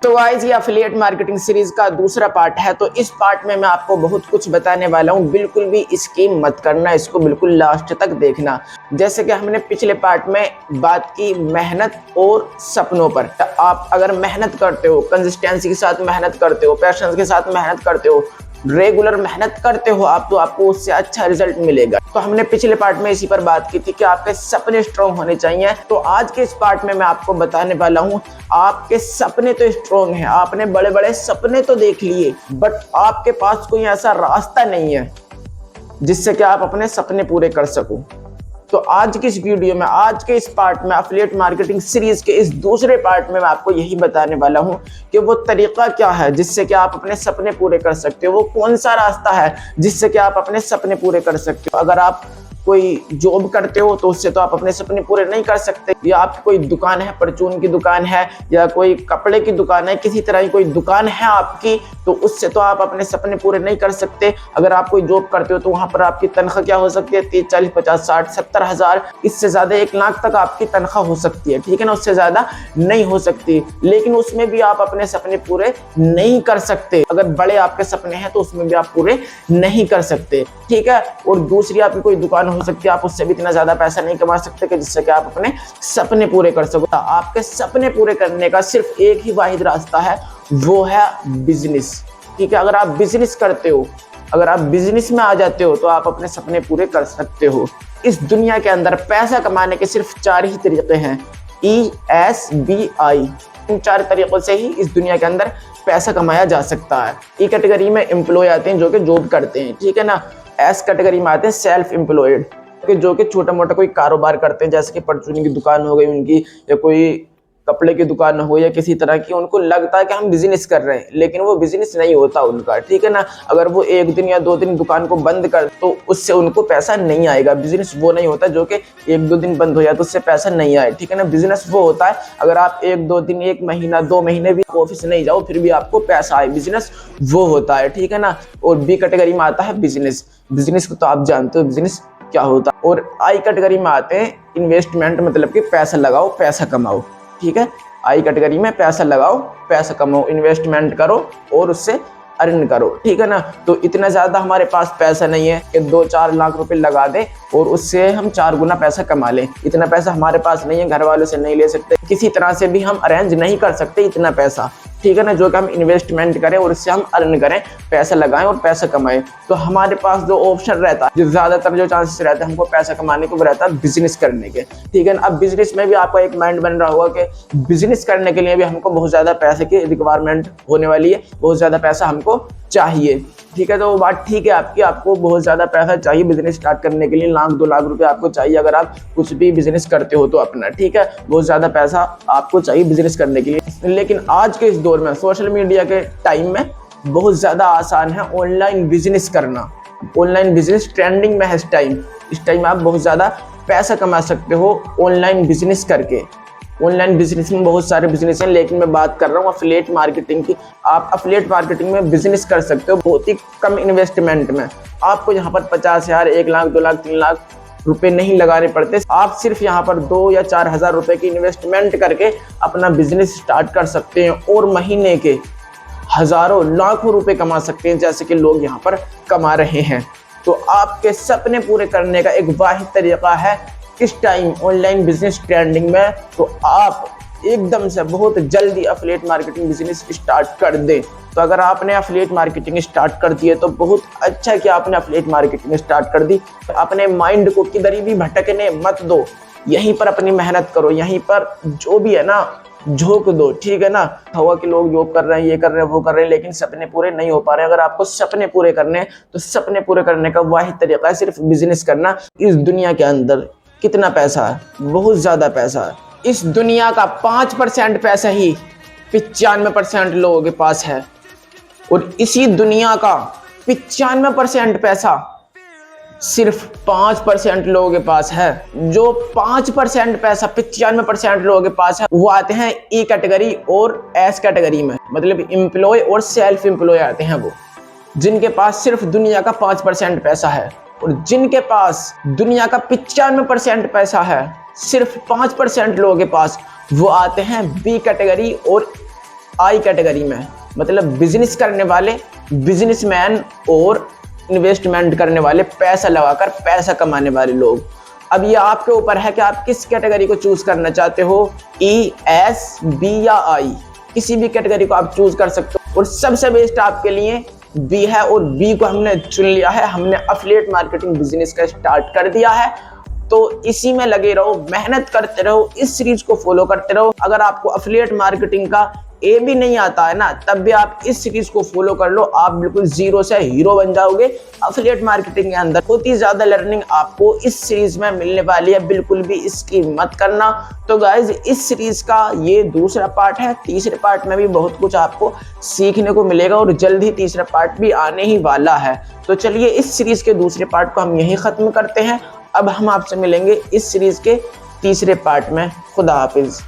तो गाइस ये affiliate marketing series का दूसरा पार्ट है। तो इस पार्ट में मैं आपको बहुत कुछ बताने वाला हूँ। बिल्कुल भी स्किप मत करना, इसको बिल्कुल लास्ट तक देखना। जैसे कि हमने पिछले पार्ट में बात की मेहनत और सपनों पर। आप अगर मेहनत करते हो, कंसिस्टेंसी के साथ मेहनत करते हो, पैशन के साथ मेहनत करते हो, रेगुलर मेहनत करते हो आप, तो आपको उससे अच्छा रिजल्ट मिलेगा। तो हमने पिछले पार्ट में इसी पर बात की थी कि आपके सपने स्ट्रॉन्ग होने चाहिए। तो आज के इस पार्ट में मैं आपको बताने वाला हूँ, आपके सपने तो स्ट्रॉन्ग हैं, आपने बड़े बड़े सपने तो देख लिए, बट आपके पास कोई ऐसा रास्ता नहीं है जिससे कि आप अपने सपने पूरे कर सको। तो आज की इस वीडियो में, आज के इस पार्ट में, एफिलिएट मार्केटिंग सीरीज के इस दूसरे पार्ट में मैं आपको यही बताने वाला हूं कि वो तरीका क्या है जिससे कि आप अपने सपने पूरे कर सकते हो। वो कौन सा रास्ता है जिससे कि आप अपने सपने पूरे कर सकते हो। अगर आप कोई जॉब करते हो तो उससे तो आप अपने सपने पूरे नहीं कर सकते, या आपकी कोई दुकान है, परचून की दुकान है, या कोई कपड़े की दुकान है, किसी तरह की कोई दुकान है आपकी, तो उससे तो आप अपने सपने पूरे नहीं कर सकते। अगर आप कोई जॉब करते हो तो वहां पर आपकी तनख्वाह क्या हो सकती है, 30, 40, 50, 60, 70 हज़ार, इससे ज्यादा 1 लाख तक आपकी तनख्वाह हो सकती है, ठीक है ना। उससे ज्यादा नहीं हो सकती, लेकिन उसमें भी आप अपने सपने पूरे नहीं कर सकते। अगर बड़े आपके सपने हैं तो उसमें भी आप पूरे नहीं कर सकते, ठीक है। और दूसरी आपकी कोई दुकान हो सकती है, आप उससे भी इतना ज्यादा पैसा नहीं कमा सकते कि जिससे कि आप अपने सपने पूरे कर सको। आपके सपने पूरे करने का सिर्फ एक ही वाहिद रास्ता है, वो है बिजनेस, ठीक है। अगर आप बिजनेस करते हो, अगर आप बिजनेस में आ जाते हो तो आप अपने सपने पूरे कर सकते हो। इस दुनिया के अंदर पैसा कमाने के सिर्फ 4 ही तरीके हैं, ESBI। इन 4 तरीकों से ही इस दुनिया के अंदर पैसा कमाया जा सकता है। ई कैटेगरी में एम्प्लॉय आते हैं जो कि जॉब करते हैं, ठीक है ना। एस कैटेगरी में आते हैं सेल्फ एम्प्लॉयड, जो कि छोटा मोटा कोई कारोबार करते हैं, जैसे कि परचून की दुकान हो गई उनकी, या कोई कपड़े की दुकान हो, या किसी तरह की, उनको लगता है कि हम बिजनेस कर रहे हैं, लेकिन वो बिजनेस नहीं होता उनका, ठीक है ना। अगर वो 1 दिन या 2 दिन दुकान को बंद कर तो उससे उनको पैसा नहीं आएगा। बिजनेस वो नहीं होता जो कि 1-2 दिन बंद हो जाए तो उससे पैसा नहीं आए, ठीक है ना। बिजनेस वो होता है अगर आप 1-2 दिन, 1 महीना, 2 महीने भी ऑफिस नहीं जाओ फिर भी आपको पैसा आए, बिजनेस वो होता है, ठीक है ना। और बी कैटेगरी में आता है बिजनेस। बिजनेस को तो आप जानते हो बिजनेस क्या होता है। और आई कैटेगरी में आते हैं इन्वेस्टमेंट, मतलब कि पैसा लगाओ पैसा कमाओ, ठीक है। आई कैटेगरी में पैसा लगाओ पैसा कमाओ, इन्वेस्टमेंट करो और उससे अर्न करो, ठीक है ना। तो इतना ज्यादा हमारे पास पैसा नहीं है कि 2-4 लाख रुपए लगा दे और उससे हम 4 गुना पैसा कमा लें। इतना पैसा हमारे पास नहीं है, घर वालों से नहीं ले सकते, किसी तरह से भी हम अरेंज नहीं कर सकते इतना पैसा, ठीक है ना, जो कि हम इन्वेस्टमेंट करें और उससे हम अर्न करें, पैसा लगाएं और पैसा कमाएं। तो हमारे पास जो ऑप्शन रहता है, जो ज्यादातर जो चांसेस रहते हैं हमको पैसा कमाने को, वो रहता है बिजनेस करने के, ठीक है ना। अब बिजनेस में भी आपका एक माइंड बन रहा होगा कि बिजनेस करने के लिए भी हमको बहुत ज्यादा पैसे की रिक्वायरमेंट होने वाली है, बहुत ज्यादा पैसा हमको चाहिए, ठीक है। तो वो बात ठीक है आपकी, आपको बहुत ज्यादा पैसा चाहिए बिजनेस स्टार्ट करने के लिए, 1-2 लाख रुपए आपको चाहिए अगर आप कुछ भी बिजनेस करते हो तो अपना, ठीक है। बहुत ज्यादा पैसा आपको चाहिए बिजनेस करने के लिए। लेकिन आज के इस दौर में, सोशल मीडिया के टाइम में, बहुत ज्यादा आसान है ऑनलाइन बिजनेस करना। ऑनलाइन बिजनेस ट्रेंडिंग में है इस टाइम आप बहुत ज्यादा पैसा कमा सकते हो ऑनलाइन बिजनेस करके। ऑनलाइन बिजनेस में बहुत सारे बिजनेस हैं, लेकिन मैं बात कर रहा हूँ एफिलिएट मार्केटिंग की। आप एफिलिएट मार्केटिंग में बिजनेस कर सकते हो बहुत ही कम इन्वेस्टमेंट में। आपको यहाँ पर 50,000, 1 लाख, 2 लाख, 3 लाख रुपए नहीं लगाने पड़ते। आप सिर्फ यहाँ पर 2 या 4 हज़ार रुपए की इन्वेस्टमेंट करके अपना बिजनेस स्टार्ट कर सकते हैं और महीने के हजारों लाखों रुपए कमा सकते हैं, जैसे कि लोग यहाँ पर कमा रहे हैं। तो आपके सपने पूरे करने का एक वाहिद तरीका है इस टाइम ऑनलाइन बिजनेस ट्रेंडिंग में। तो आप एकदम से बहुत जल्दी एफिलिएट मार्केटिंग बिजनेस स्टार्ट कर दें। तो अगर आपने एफिलिएट मार्केटिंग स्टार्ट कर दी है तो बहुत अच्छा है कि आपने एफिलिएट मार्केटिंग स्टार्ट कर दी। अपने माइंड को किधर भी भटकने मत दो, यहीं पर अपनी मेहनत करो, यहीं पर जो भी है ना झोंक दो, ठीक है ना। हवा के लोग जॉब कर रहे हैं, ये कर रहे हैं, वो कर रहे हैं, लेकिन सपने पूरे नहीं हो पा रहे हैं। अगर आपको सपने पूरे करने हैं तो सपने पूरे करने का वाहिद तरीका है सिर्फ बिजनेस करना। इस दुनिया के अंदर कितना पैसा है, बहुत ज्यादा पैसा है। इस दुनिया का 5% पैसा ही 95% लोगों के पास है, और इसी दुनिया का 95% पैसा सिर्फ 5% लोगों के पास है। जो 5% पैसा 95% लोगों के पास है वो आते हैं ई कैटेगरी और एस कैटेगरी में, मतलब एम्प्लॉय और सेल्फ एम्प्लॉय आते हैं वो, जिनके पास सिर्फ दुनिया का 5% पैसा है। और जिनके पास दुनिया का 95% पैसा है, सिर्फ 5% लोगों के पास, वो आते हैं बी कैटेगरी और आई कैटेगरी में, मतलब बिजनेस करने वाले, बिजनेसमैन और इन्वेस्टमेंट करने वाले, पैसा लगाकर पैसा कमाने वाले लोग। अब ये आपके ऊपर है कि आप किस कैटेगरी को चूज करना चाहते हो, ई, एस, बी या आई। किसी भी कैटेगरी को आप चूज कर सकते हो और सबसे बेस्ट आपके लिए बी है और बी को हमने चुन लिया है। हमने एफिलिएट मार्केटिंग बिजनेस का स्टार्ट कर दिया है, तो इसी में लगे रहो, मेहनत करते रहो, इस सीरीज को फॉलो करते रहो। अगर आपको एफिलिएट मार्केटिंग का ए भी नहीं आता है ना, तब भी आप इस सीरीज को फॉलो कर लो, आप बिल्कुल जीरो से हीरो बन जाओगे। एफिलिएट मार्केटिंग के अंदर बहुत ही ज्यादा लर्निंग आपको इस सीरीज में मिलने वाली है, बिल्कुल भी इसकी मत करना। तो गाइज इस सीरीज का ये दूसरा पार्ट है, तीसरे पार्ट में भी बहुत कुछ आपको सीखने को मिलेगा और जल्द ही तीसरा पार्ट भी आने ही वाला है। तो चलिए इस सीरीज के दूसरे पार्ट को हम यहीं खत्म करते हैं। अब हम आपसे मिलेंगे इस सीरीज के तीसरे पार्ट में। खुदा हाफिज।